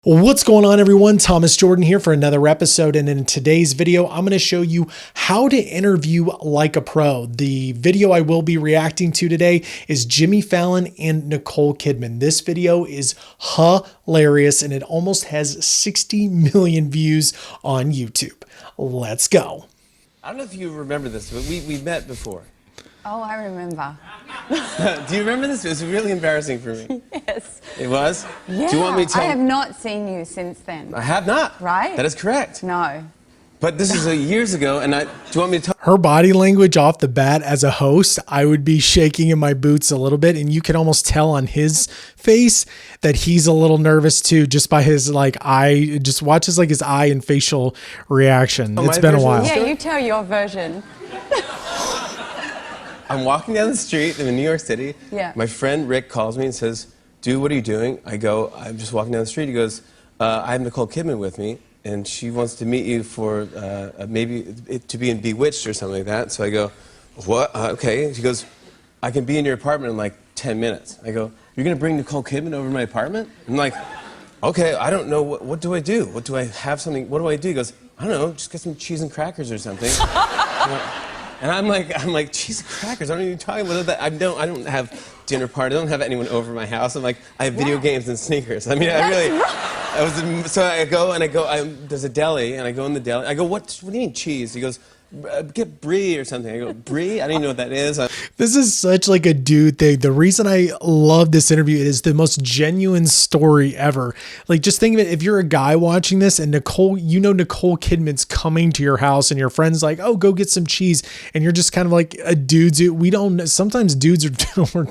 What's going on, everyone? Thomas Jordan here for another episode, and in today's video I'm going to show you how to interview like a pro. The video I will be reacting to today is Jimmy Fallon and Nicole Kidman. This video is hilarious and it almost has 60 million views on YouTube. Let's go. I don't know if you remember this, but we met before. Oh, I remember. Do you remember this? It was really embarrassing for me. Yes. It was? Yeah. Do you want me to tell? I have not seen you since then. I have not. Right? That is correct. No. But this is years ago, and do you want me to tell? Her body language off the bat as a host, I would be shaking in my boots a little bit, and you can almost tell on his face that he's a little nervous too, just by his eye. Just watch his eye and facial reaction. It's been a while. Yeah, you tell your version. I'm walking down the street. I'm in New York City. Yeah. My friend Rick calls me and says, "Dude, what are you doing?" I go, "I'm just walking down the street." He goes, "I have Nicole Kidman with me, and she wants to meet you for maybe to be in Bewitched or something like that." So I go, "What? Okay." She goes, "I can be in your apartment in like 10 minutes." I go, "You're going to bring Nicole Kidman over to my apartment?" I'm like, "Okay, I don't know. What do I do? What do I have something? What do I do?" He goes, "I don't know. Just get some cheese and crackers or something." And I'm like, cheese and crackers? I don't even talk about that. I don't have dinner party. I don't have anyone over my house. I'm like, I have video games and sneakers. I mean, so I go, there's a deli, and I go in the deli. I go, what do you mean cheese? He goes, get brie or something. I go, brie? I don't even know what that is. This is such like a dude thing. The reason I love this interview, it is the most genuine story ever. Like, just think of it. If you're a guy watching this and Nicole Kidman's coming to your house and your friend's like, oh, go get some cheese. And you're just kind of like a dude. Sometimes dudes are, we're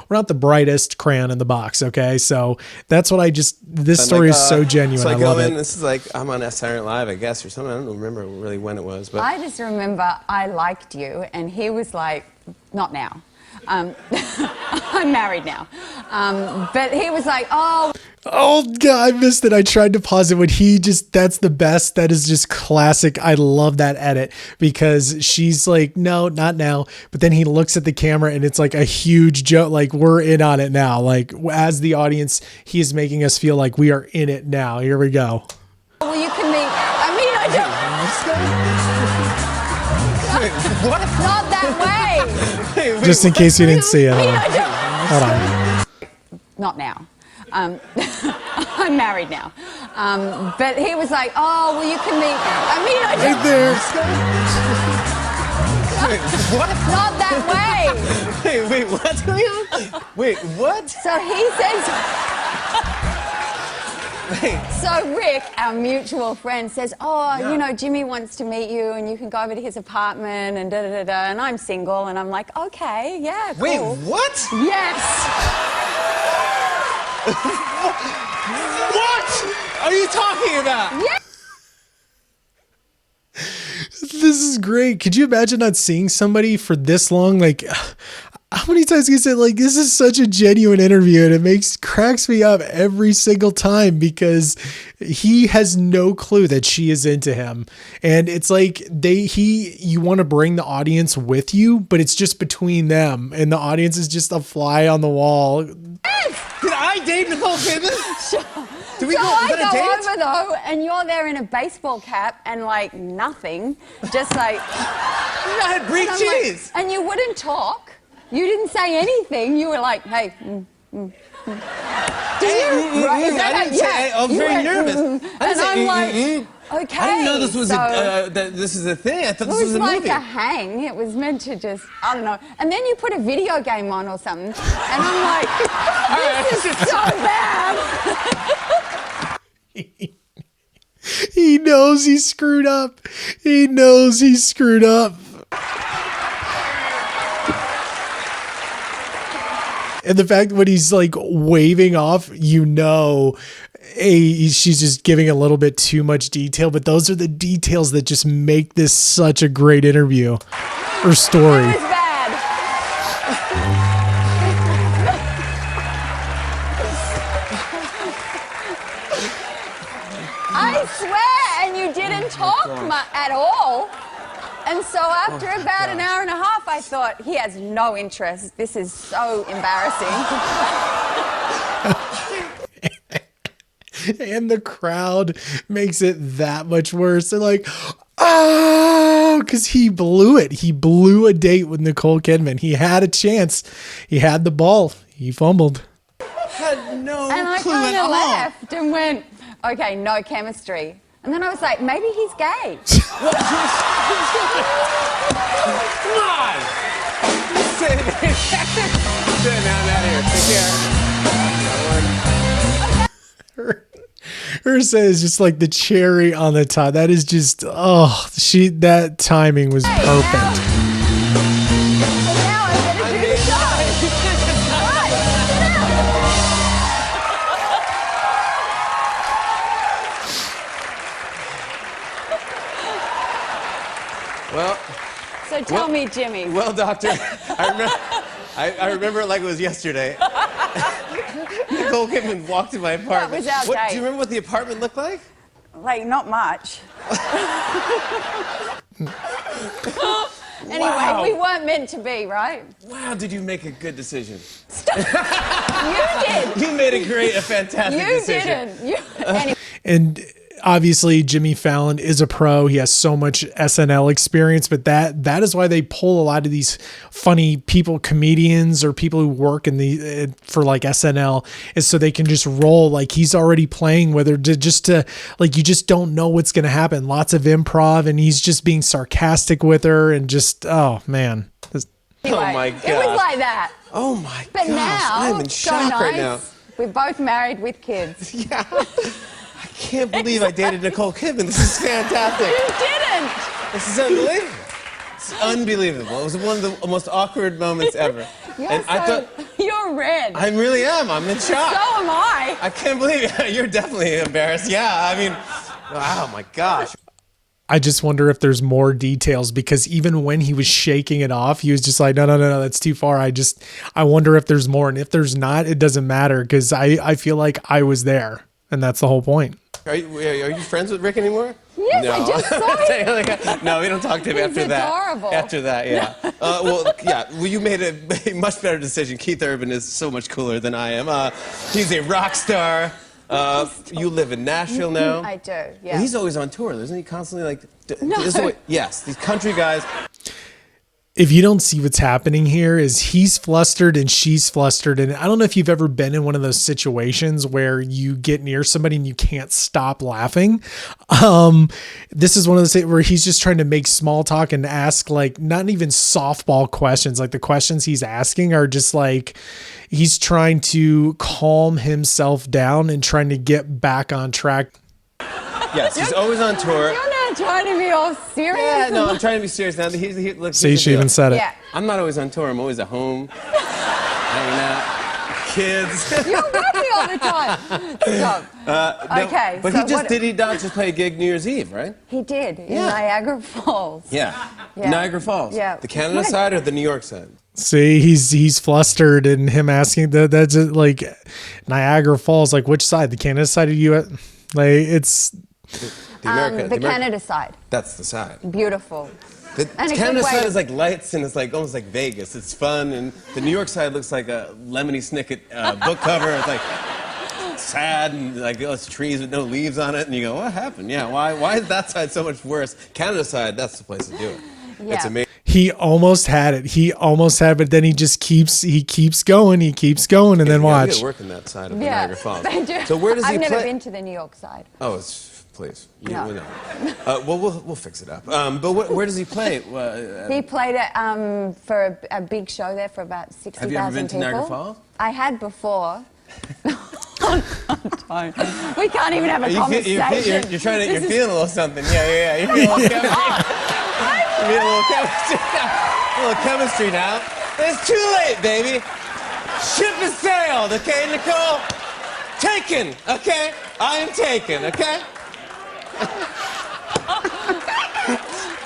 not the brightest crayon in the box. Okay. So that's what this story is so genuine. So I love go in, it. this is like, I'm on Saturday Night Live, I guess, or something. I don't remember really when it was, but. I just remember I liked you, and he was like, not now. I'm married now. But he was like, oh. Oh, God, I missed it. I tried to pause it when that's the best. That is just classic. I love that edit because she's like, no, not now. But then he looks at the camera and it's like a huge joke. Like, we're in on it now. Like, as the audience, he is making us feel like we are in it now. Here we go. Well, you can meet, I don't. What? It's not that way. Wait, just in case you didn't see it. Hold on. Not now. I'm married now. But he was like, oh, well, you can meet, Right there. What? It's not that way. Wait, what's going on? Wait, what? So he says... So Rick, our mutual friend, says, oh, Yeah. you know, Jimmy wants to meet you and you can go over to his apartment and da-da-da-da. And I'm single and I'm like, okay, yeah, cool. Wait, what? Yes. What are you talking about? Yeah. This is great. Could you imagine not seeing somebody for this long? Like, how many times can you say, like, this is such a genuine interview, and it cracks me up every single time because he has no clue that she is into him. And it's like you want to bring the audience with you, but it's just between them and the audience is just a fly on the wall. Yes. Did I date Nicole Kidman? Sure. Did we so go, I was that a date? go over though, and you're there in a baseball cap and like nothing, just like. I had brie cheese. Like, and you wouldn't talk. You didn't say anything. You were like, hey. I was very nervous. And I'm like, okay. I didn't know this was this is a thing. I thought this was a movie. It was like a hang. It was meant to just, I don't know. And then you put a video game on or something, and I'm like, this is so bad. He knows he screwed up. He knows he screwed up. And the fact when he's like waving off, she's just giving a little bit too much detail, but those are the details that just make this such a great interview or story. It was bad. I swear, and you didn't talk at all. And so after about an hour and a half, I thought, he has no interest. This is so embarrassing. And the crowd makes it that much worse. They're like, oh, because he blew it. He blew a date with Nicole Kidman. He had a chance. He had the ball. He fumbled. Had no And I clue kind at of all. laughed and went, okay, no chemistry. And then I was like, maybe he's gay. Come on! Sit down out here. Take care. Her says just like the cherry on the top. That is just that timing was perfect. Now I better do the show. Right, Well, so tell me, Jimmy. well, doctor, I remember it like it was yesterday. Nicole Kidman walked in my apartment. was our Do date? you remember what the apartment looked like? Like, not much. Anyway, Wow. we weren't meant to be, right? Wow, did you make a good decision? You did. You made a fantastic You decision. didn't. Anyway. And obviously Jimmy Fallon is a pro. He has so much SNL experience, but that is why they pull a lot of these funny people, comedians or people who work in the for like SNL, is so they can just roll like he's already playing with her, just to like, you just don't know what's going to happen. Lots of improv, and he's just being sarcastic with her, and just, oh man. Anyway, Oh my it was God. like that. Oh my But gosh, now, I'm in so shock nice. right now. We're both married with kids. Yeah. I can't believe I dated Nicole Kidman. This is fantastic. You didn't. This is unbelievable. It's unbelievable. It was one of the most awkward moments ever. You're red. I really am. I'm in shock. So am I. I can't believe it. You're definitely embarrassed. Yeah, I mean, wow, my gosh. I just wonder if there's more details, because even when he was shaking it off, he was just like, no, that's too far. I wonder if there's more. And if there's not, it doesn't matter, because I feel like I was there. And that's the whole point. Are you friends with Rick anymore? Yes, No. I just saw him. No, we don't talk to him after that. adorable. After that, yeah. Well, you made a much better decision. Keith Urban is so much cooler than I am. He's a rock star. You live in Nashville now. I do, yeah. Well, he's always on tour, isn't he? Constantly like. No. Yes, these country guys. If you don't see what's happening here, is he's flustered and she's flustered. And I don't know if you've ever been in one of those situations where you get near somebody and you can't stop laughing. This is one of those where he's just trying to make small talk and ask like not even softball questions. Like the questions he's asking are just like, he's trying to calm himself down and trying to get back on track. Yes, he's always on tour. You're not trying to be all serious. Yeah, no, I'm trying to be serious now. Look, See, she even said it. Yeah. I'm not always on tour. I'm always at home, hanging out, kids. You're working all the time. Stop. No, Okay. But so did he not just play a gig New Year's Eve, right? He did in Yeah. Niagara Falls. Yeah. Yeah. Niagara Falls. Yeah. The Canada side or the New York side? See, he's flustered, and him asking that's like Niagara Falls, like which side, the Canada side of you? Like it's The America. The Canada side. That's the side. Beautiful. The And a Canada good way- side is like lights and it's like almost like Vegas. It's fun, and the New York side looks like a Lemony Snicket book cover. It's like sad and like it's trees with no leaves on it, and you go, what happened? Yeah, why is that side so much worse? Canada side, that's the place to do it. Yeah. It's amazing. he almost had it, but then he just keeps going, and then You watch. gotta work in that side of the Yeah, Niagara Falls. they do. So where does he I've never play? been to the New York side. Oh, please. No. We know. Well, we'll fix it up. But where does he play? He played for a big show there for about 60,000 people. Have you ever been to Niagara Falls? I had before. We can't even have a You're conversation. feeling a little something. Yeah. You're feeling a little chemistry. You're feeling a little chemistry. A little chemistry now. It's too late, baby. Ship has sailed, okay, Nicole? Taken, okay? I am taken, okay?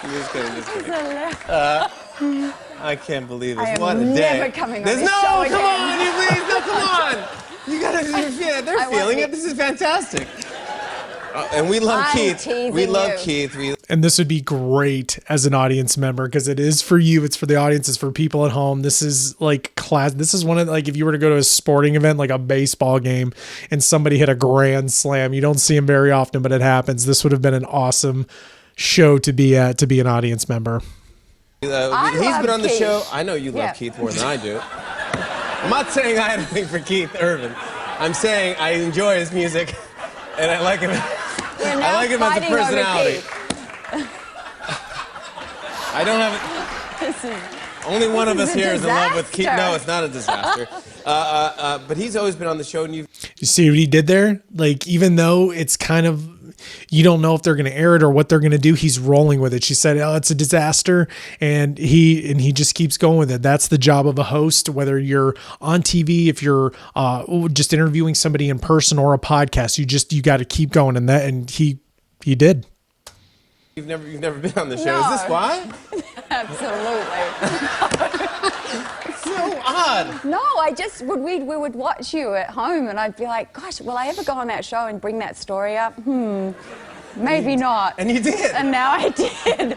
Just kidding. I can't believe this. I am What a day. never coming on this show come again. on, you please. No, come on. You gotta feel it. They're I won't feeling be- it. This is fantastic. And we love I'm Keith. teasing We love you. Keith. And this would be great as an audience member because it is for you. It's for the audience. It's for people at home. This is like class. This is one of like if you were to go to a sporting event like a baseball game and somebody hit a grand slam. You don't see them very often, but it happens. This would have been an awesome show to be at to be an audience member. He's love been on the Keith. show. I know you love Yeah. Keith more than I do. I'm not saying I had anything for Keith Urban. I'm saying I enjoy his music and I like him. We're I now like him as a fighting over personality. Keith. I don't have. This is- Only one of This us is a here is in love with Keith. disaster. No, it's not a disaster. But he's always been on the show, and You see what he did there? Like, even though it's kind of, you don't know if they're going to air it or what they're going to do, he's rolling with it. She said, "Oh, it's a disaster," and he just keeps going with it. That's the job of a host, whether you're on TV, if you're just interviewing somebody in person or a podcast. You got to keep going, and he did. You've never been on the show. No. Is this why? Absolutely. So odd. No, we would watch you at home and I'd be like, gosh, will I ever go on that show and bring that story up? Maybe not. And you did. And now I did.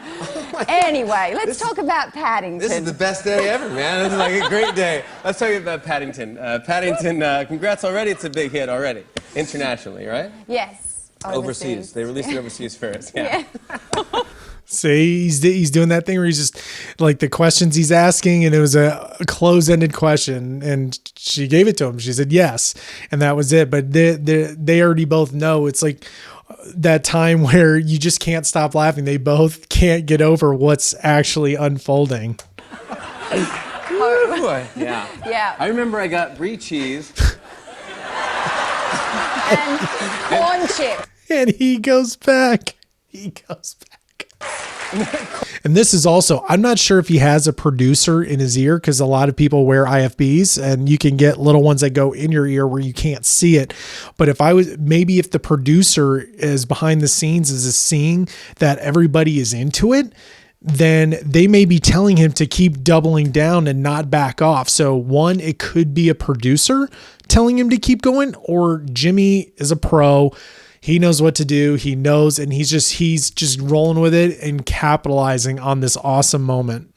Anyway, let's talk about Paddington. This is the best day ever, man. This is like a great day. Let's tell you about Paddington. Paddington, congrats already. It's a big hit already. Internationally, right? Yes. Overseas. They released it overseas first. Yeah. See, he's doing that thing where he's just like the questions he's asking, and it was a close-ended question, and she gave it to him. She said yes, and that was it. But they already both know it's like that time where you just can't stop laughing. They both can't get over what's actually unfolding. Ooh, yeah. Yeah. I remember I got brie cheese. And corn chips. And he goes back. And this is also, I'm not sure if he has a producer in his ear because a lot of people wear IFBs and you can get little ones that go in your ear where you can't see it. But if the producer is behind the scenes is seeing that everybody is into it, then they may be telling him to keep doubling down and not back off. So one, it could be a producer telling him to keep going, or Jimmy is a pro. He knows what to do. He knows, and he's just rolling with it and capitalizing on this awesome moment.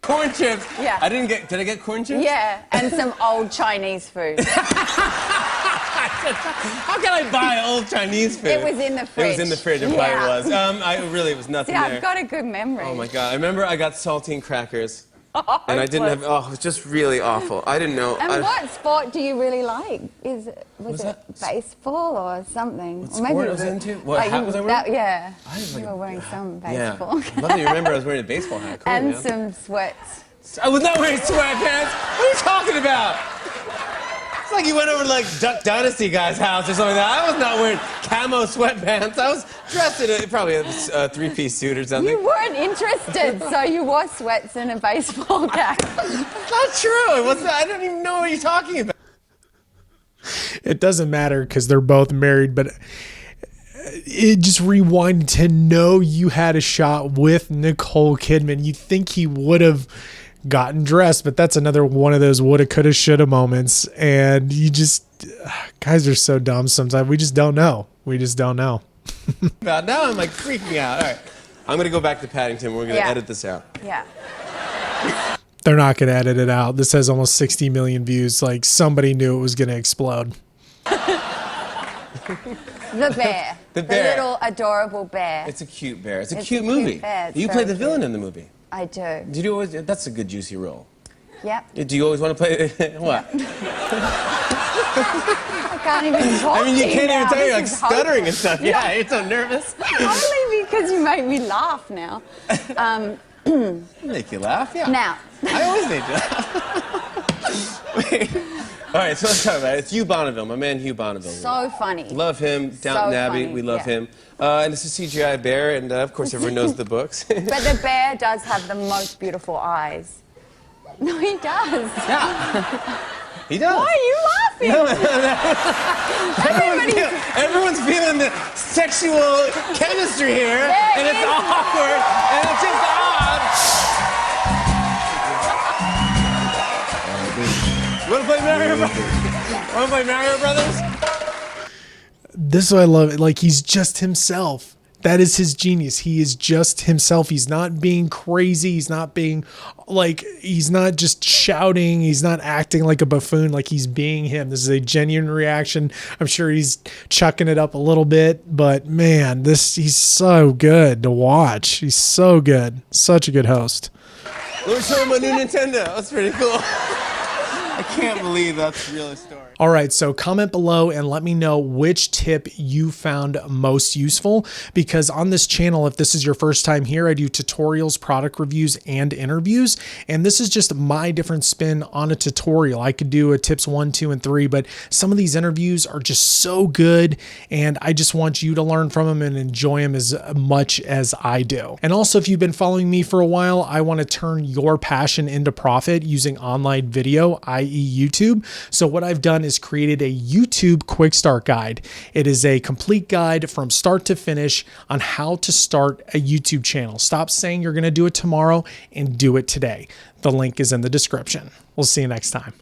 Corn chips. Yeah. Did I get corn chips? Yeah, and some old Chinese food. How can I buy old Chinese food? It was in the fridge. It was in the fridge. It probably was. It was nothing See, there. I've got a good memory. Oh my God. I remember I got saltine crackers. Oh, And I didn't have, it was just really awful. I didn't know. And what sport do you really like? Was it that? baseball or something? What Or maybe sport it was I a- into? What like hat you- was I wearing? Yeah. I was like You were wearing some Yeah. baseball. Love that you remember I was wearing a baseball hat. Cool, And man. some sweats. I was not wearing sweatpants. What are you talking about? It's like you went over to like Duck Dynasty guy's house or something like that. I was not wearing camo sweatpants. I was dressed in probably a three-piece suit or something. You weren't interested, so you wore sweats and a baseball cap. That's not true. It wasn't, I don't even know what you're talking about. It doesn't matter because they're both married, but it just rewinded to know you had a shot with Nicole Kidman. You think he would have gotten dressed, but that's another one of those woulda, coulda, shoulda moments. And you just, guys are so dumb sometimes. We just don't know. Now I'm like freaking out. All right. I'm going to go back to Paddington. We're going to edit this out. Yeah. They're not going to edit it out. This has almost 60 million views. Like somebody knew it was going to explode. The bear. The bear. little adorable bear. It's a cute bear. It's a It's cute a movie. cute bear. It's You very played the villain cute. in the movie. I do. Did you always? That's a good juicy role. Yep. Do you always want to play? What? I can't even talk. I mean, you to can't even now. tell you're This like is stuttering and hopeless. stuff. Yeah, you're so nervous. Only because you make me laugh now. Make you laugh, yeah. Now. I always make you laugh. Wait. All right, so let's talk about it. It's Hugh Bonneville, my man Hugh Bonneville. So funny. Love him. Downton So Abbey, funny, we love yeah. him. And it's a CGI bear, and of course everyone knows the books. But the bear does have the most beautiful eyes. No, he does. Yeah. He does. Why are you laughing? Everyone's feeling the sexual chemistry here, and it's awkward, and it's just odd. Want to play Mario Brothers? this is what I love. Like, he's just himself. That is his genius. He is just himself. He's not being crazy. He's not being like, he's not just shouting. He's not acting like a buffoon. Like, he's being him. This is a genuine reaction. I'm sure he's chucking it up a little bit, but man, he's so good to watch. He's so good. Such a good host. Let me show you my new Nintendo. That's pretty cool. I can't believe that's a real story. All right, so comment below and let me know which tip you found most useful, because on this channel, if this is your first time here, I do tutorials, product reviews, and interviews, and this is just my different spin on a tutorial. I could do a tips 1, 2, and 3, but some of these interviews are just so good, and I just want you to learn from them and enjoy them as much as I do. And also, if you've been following me for a while, I want to turn your passion into profit using online video, i.e. YouTube. So what I've done is created a YouTube quick start guide. It is a complete guide from start to finish on how to start a YouTube channel. Stop saying you're going to do it tomorrow and do it today. The link is in the description. We'll see you next time.